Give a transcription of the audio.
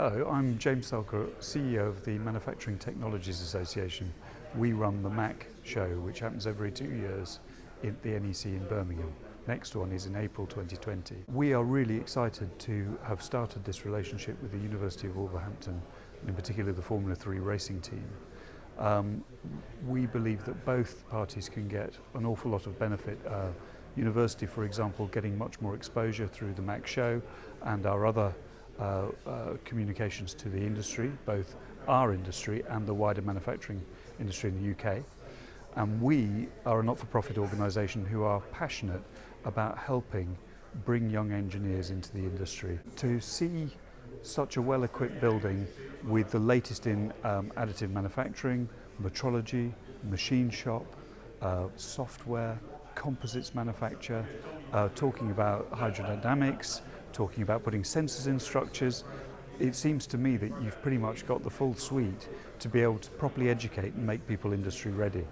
Hello, I'm James Selker, CEO of the Manufacturing Technologies Association. We run the MACH show, which happens every 2 years at the NEC in Birmingham. Next one is in April 2020. We are really excited to have started this relationship with the University of Wolverhampton, in particular the Formula 3 racing team. We believe that both parties can get an awful lot of benefit. University, for example, getting much more exposure through the MACH show and our other communications to the industry, both our industry and the wider manufacturing industry in the UK. And we are a not-for-profit organisation who are passionate about helping bring young engineers into the industry. To see such a well-equipped building with the latest in additive manufacturing, metrology, machine shop, software, composites manufacture, talking about hydrodynamics, talking about putting sensors in structures, it seems to me that you've pretty much got the full suite to be able to properly educate and make people industry ready.